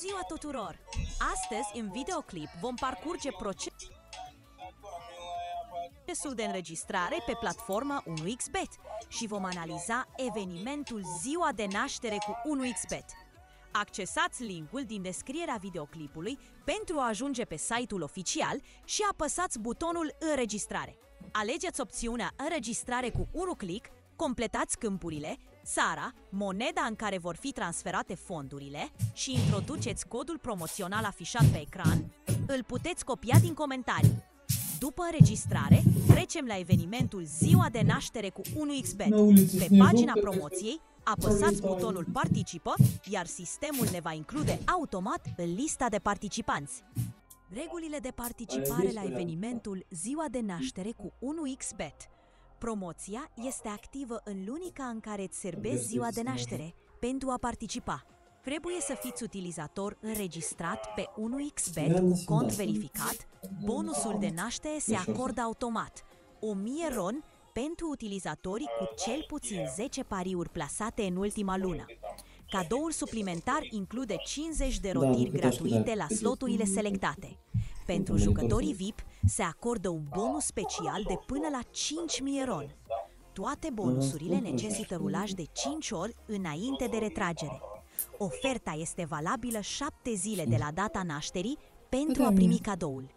ziua tuturor! Astăzi, în videoclip, vom parcurge procesul de înregistrare pe platforma 1xBet și vom analiza evenimentul Ziua de Naștere cu 1xBet. Accesați linkul din descrierea videoclipului pentru a ajunge pe site-ul oficial și apăsați butonul Înregistrare. Alegeți opțiunea Înregistrare cu 1 click, completați câmpurile, țara, moneda în care vor fi transferate fondurile și introduceți codul promoțional afișat pe ecran. Îl puteți copia din comentarii. După înregistrare, trecem la evenimentul Ziua de Naștere cu 1xBet. Pe pagina promoției, apăsați butonul Participă, iar sistemul ne va include automat în lista de participanți. Regulile de participare la evenimentul Ziua de Naștere cu 1xBet. Promoția este activă în lunica în care îți serbezi ziua de naștere. Pentru a participa, trebuie să fiți utilizator înregistrat pe 1xBet cu cont verificat. Bonusul de naștere se acordă automat. 1000 RON pentru utilizatorii cu cel puțin 10 pariuri plasate în ultima lună. Cadoul suplimentar include 50 de rotiri gratuite la sloturile selectate. Pentru jucătorii VIP se acordă un bonus special de până la 5000 RON. Toate bonusurile necesită rulaj de 5 ori înainte de retragere. Oferta este valabilă 7 zile de la data nașterii pentru a primi cadoul.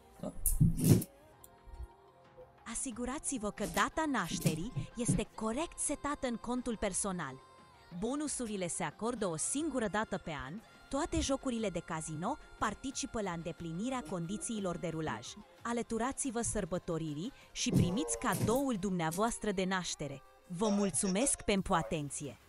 Asigurați-vă că data nașterii este corect setată în contul personal. Bonusurile se acordă o singură dată pe an. Toate jocurile de casino participă la îndeplinirea condițiilor de rulaj. Alăturați-vă sărbătoririi și primiți cadoul dumneavoastră de naștere. Vă mulțumesc pentru atenție!